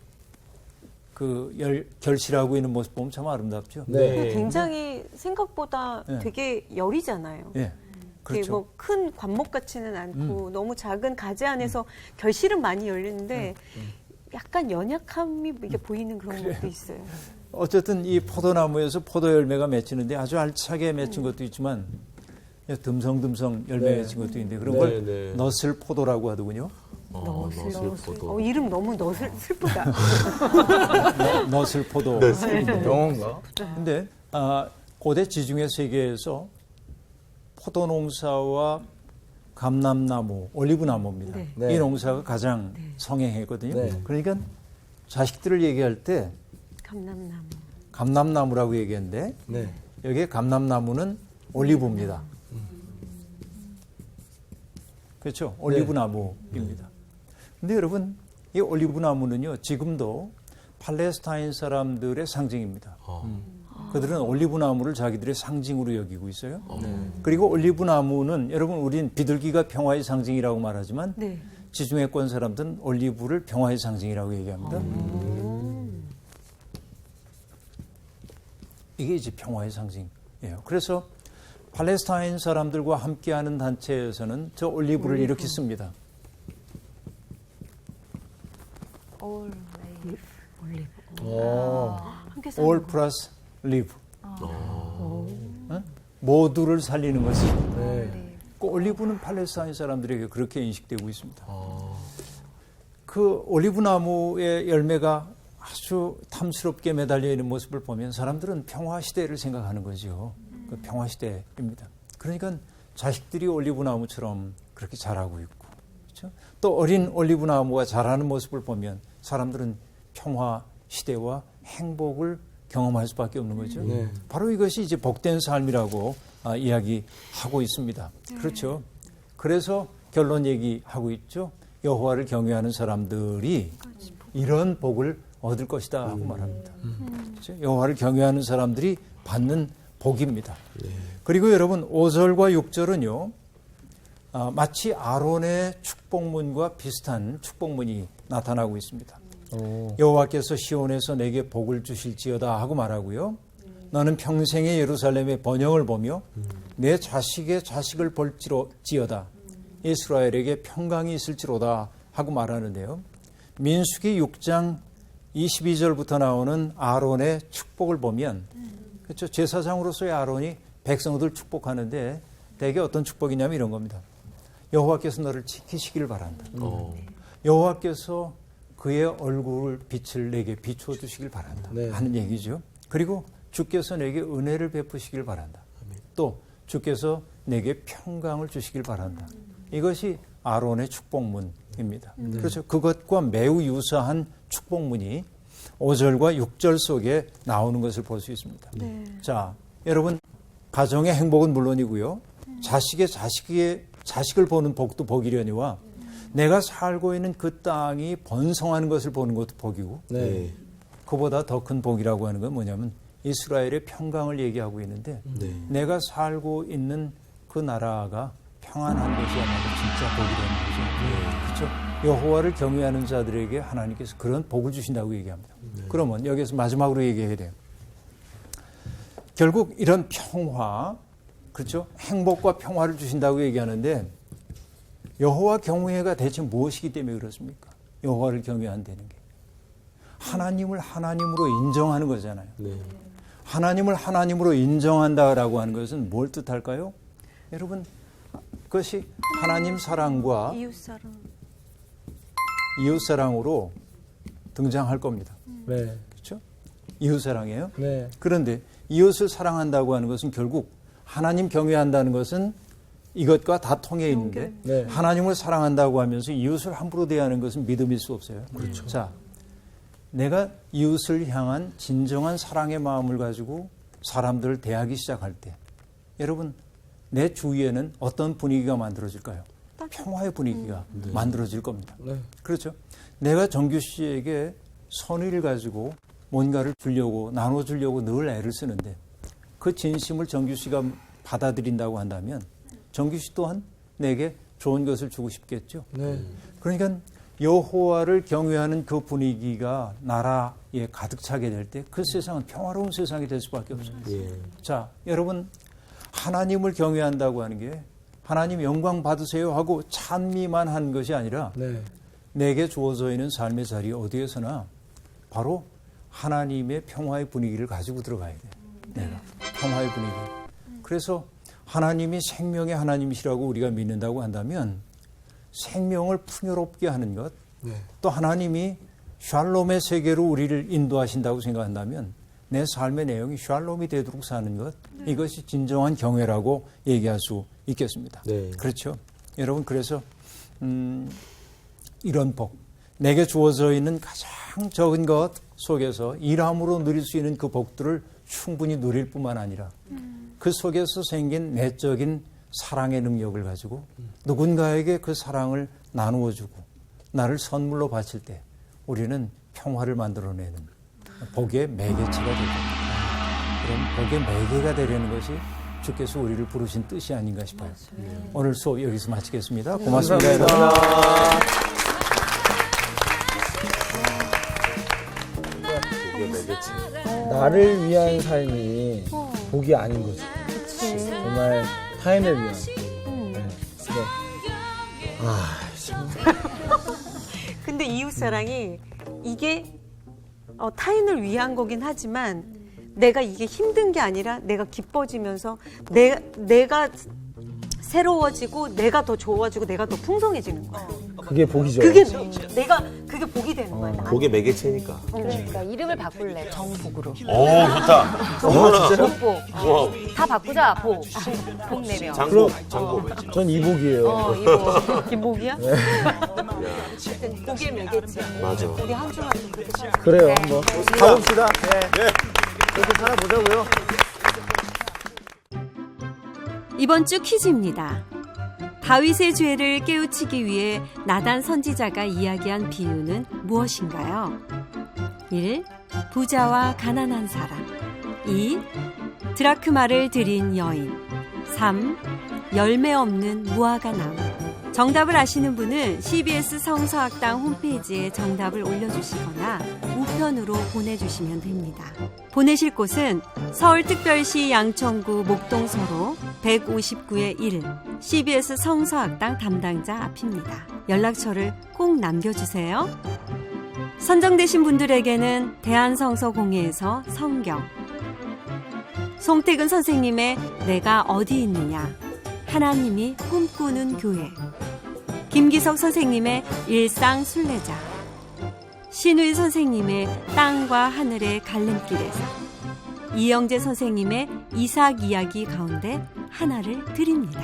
Speaker 1: 그 결실하고 있는 모습 보면 참 아름답죠.
Speaker 2: 네.
Speaker 3: 굉장히 생각보다
Speaker 1: 네.
Speaker 3: 되게 여리잖아요.
Speaker 1: 예.
Speaker 3: 그게
Speaker 1: 그렇죠.
Speaker 3: 뭐 큰 관목 같지는 않고 너무 작은 가지 안에서 결실은 많이 열리는데 약간 연약함이 이게 보이는 그런 것도 있어요.
Speaker 1: 어쨌든 이 포도나무에서 포도 열매가 맺히는데 아주 알차게 맺힌 것도 있지만 듬성듬성 열매
Speaker 2: 네.
Speaker 1: 맺힌 것도 있는데 그런
Speaker 2: 네,
Speaker 1: 걸
Speaker 4: 네.
Speaker 1: 너슬 포도라고 하더군요.
Speaker 4: 너슬포도.
Speaker 3: 이름 너무 슬프다.
Speaker 1: 너슬 포도.
Speaker 2: 영어인가?
Speaker 1: 근데 고대 지중해 세계에서 포도 농사와 감람나무, 올리브나무입니다.
Speaker 3: 네.
Speaker 2: 네.
Speaker 1: 이 농사가 가장 성행했거든요.
Speaker 2: 네.
Speaker 1: 그러니까 자식들을 얘기할 때
Speaker 3: 감람나무.
Speaker 1: 감람나무라고 얘기했는데
Speaker 2: 네.
Speaker 1: 여기에 감람나무는 올리브입니다. 그렇죠? 올리브나무입니다. 근데 여러분, 이 올리브나무는요, 지금도 팔레스타인 사람들의 상징입니다. 그들은 올리브나무를 자기들의 상징으로 여기고 있어요. 그리고 올리브나무는 여러분, 우린 비둘기가 평화의 상징이라고 말하지만
Speaker 3: 네.
Speaker 1: 지중해권 사람들은 올리브를 평화의 상징이라고 얘기합니다. 이게 이제 평화의 상징이에요. 그래서 팔레스타인 사람들과 함께하는 단체에서는 저 올리브를 이렇게 씁니다.
Speaker 3: 함께
Speaker 1: All plus live. 어? 모두를 살리는 것이. 그 올리브는 팔레스타인 사람들에게 그렇게 인식되고 있습니다. 그 올리브 나무의 열매가 아주 탐스럽게 매달려 있는 모습을 보면 사람들은 평화 시대를 생각하는 거죠. 그 평화 시대입니다. 그러니까 자식들이 올리브 나무처럼 그렇게 자라고 있고, 그렇죠? 또 어린 올리브 나무가 자라는 모습을 보면 사람들은 평화 시대와 행복을 경험할 수밖에 없는 거죠. 바로 이것이 이제 복된 삶이라고 이야기하고 있습니다. 그렇죠. 그래서 결론 얘기하고 있죠. 여호와를 경외하는 사람들이 이런 복을 얻을 것이다 하고 말합니다. 그렇죠? 여호와를 경외하는 사람들이 받는 복입니다. 그리고 여러분 5절과 6절은요. 마치 아론의 축복문과 비슷한 축복문이 나타나고 있습니다. 여호와께서 시온에서 내게 복을 주실지어다 하고 말하고요. 너는 평생의 예루살렘의 번영을 보며 내 자식의 자식을 볼지어다. 이스라엘에게 평강이 있을지로다 하고 말하는데요. 민수기 6장 22절부터 나오는 아론의 축복을 보면 그렇죠. 제사장으로서의 아론이 백성들 축복하는데 대개 어떤 축복이냐면 이런 겁니다. 여호와께서 너를 지키시기를 바란다. 여호와께서 그의 얼굴 빛을 내게 비춰주시길 바란다 하는 얘기죠. 그리고 주께서 내게 은혜를 베푸시길 바란다. 또 주께서 내게 평강을 주시길 바란다. 이것이 아론의 축복문입니다. 그렇죠. 그것과 매우 유사한 축복문이 5절과 6절 속에 나오는 것을 볼 수 있습니다. 자, 여러분 가정의 행복은 물론이고요. 자식을 보는 복도 복이려니와 내가 살고 있는 그 땅이 번성하는 것을 보는 것도 복이고 그보다 더 큰 복이라고 하는 건 뭐냐면 이스라엘의 평강을 얘기하고 있는데 내가 살고 있는 그 나라가 평안한 것이야말로 진짜 복이라는 거죠. 그렇죠? 여호와를 경외하는 자들에게 하나님께서 그런 복을 주신다고 얘기합니다. 그러면 여기서 마지막으로 얘기해야 돼요. 결국 이런 평화, 그렇죠? 행복과 평화를 주신다고 얘기하는데 여호와 경외가 대체 무엇이기 때문에 그렇습니까? 여호와를 경외한다는 게 하나님을 하나님으로 인정하는 거잖아요. 하나님을 하나님으로 인정한다라고 하는 것은 뭘 뜻할까요? 여러분, 그것이 하나님 사랑과 이웃사랑으로 등장할 겁니다. 그렇죠? 이웃사랑이에요. 그런데 이웃을 사랑한다고 하는 것은 결국 하나님 경외한다는 것은 이것과 다 통해 있는데 하나님을 사랑한다고 하면서 이웃을 함부로 대하는 것은 믿음일 수 없어요. 그렇죠. 자, 내가 이웃을 향한 진정한 사랑의 마음을 가지고 사람들을 대하기 시작할 때 여러분 내 주위에는 어떤 분위기가 만들어질까요? 평화의 분위기가 만들어질 겁니다. 그렇죠. 내가 정규 씨에게 선의를 가지고 뭔가를 주려고 나눠주려고 늘 애를 쓰는데 그 진심을 정규 씨가 받아들인다고 한다면 정규 씨 또한 내게 좋은 것을 주고 싶겠죠. 그러니까 여호와를 경외하는 그 분위기가 나라에 가득 차게 될 때 그 세상은 평화로운 세상이 될 수밖에 없어요. 자, 여러분 하나님을 경외한다고 하는 게 하나님 영광 받으세요 하고 찬미만 한 것이 아니라 내게 주어져 있는 삶의 자리 어디에서나 바로 하나님의 평화의 분위기를 가지고 들어가야 돼요. 내가 평화의 분위기. 그래서 하나님이 생명의 하나님이시라고 우리가 믿는다고 한다면 생명을 풍요롭게 하는 것, 또 하나님이 샬롬의 세계로 우리를 인도하신다고 생각한다면 내 삶의 내용이 샬롬이 되도록 사는 것, 이것이 진정한 경외라고 얘기할 수 있겠습니다. 그렇죠. 여러분, 그래서 이런 복, 내게 주어져 있는 가장 적은 것 속에서 일함으로 누릴 수 있는 그 복들을 충분히 누릴 뿐만 아니라 그 속에서 생긴 내적인 사랑의 능력을 가지고 누군가에게 그 사랑을 나누어 주고 나를 선물로 바칠 때 우리는 평화를 만들어내는 복의 매개체가 될 겁니다. 그럼 복의 매개가 되려는 것이 주께서 우리를 부르신 뜻이 아닌가 싶어요. 오늘 수업 여기서 마치겠습니다. 고맙습니다.
Speaker 2: 감사합니다. 나를 위한 삶이 복이 아닌 거지.
Speaker 3: 그치.
Speaker 2: 정말 타인을 위한.
Speaker 3: 음.
Speaker 2: 네. 그래서 참.
Speaker 3: 근데 이웃사랑이 이게 타인을 위한 거긴 하지만 내가 이게 힘든 게 아니라 내가 기뻐지면서 내가 새로워지고 내가 더 좋아지고 내가 더 풍성해지는 거야.
Speaker 2: 그게 복이죠.
Speaker 3: 그게 복이 되는 거야. 나한테.
Speaker 4: 복의 매개체니까.
Speaker 6: 그러니까 이름을 바꿀래. 정복으로.
Speaker 4: 오, 좋다.
Speaker 6: 정복. 다 바꾸자. 복. 복 내려.
Speaker 4: 장복, 장복.
Speaker 2: 전 이복이에요.
Speaker 6: 이거.
Speaker 3: 김복이야? 어쨌든 복의 매개체.
Speaker 4: 맞아.
Speaker 3: 우리 한 주만 좀 그렇게 살아.
Speaker 2: 그래요, 한번 가봅시다. 네. 그렇게 살아보자고요.
Speaker 8: 이번 주 퀴즈입니다. 다윗의 죄를 깨우치기 위해 나단 선지자가 이야기한 비유는 무엇인가요? 1. 부자와 가난한 사람. 2. 드라크마를 들인 여인. 3. 열매 없는 무화과 나무. 정답을 아시는 분은 CBS 성서학당 홈페이지에 정답을 올려주시거나 우편으로 보내주시면 됩니다. 보내실 곳은 서울특별시 양천구 목동서로 159-1 CBS 성서학당 담당자 앞입니다. 연락처를 꼭 남겨주세요. 선정되신 분들에게는 대한성서공회에서 성경, 송태근 선생님의 내가 어디 있느냐, 하나님이 꿈꾸는 교회, 김기석 선생님의 일상 순례자, 신우희 선생님의 땅과 하늘의 갈림길에서, 이영재 선생님의 이삭 이야기 가운데 하나를 드립니다.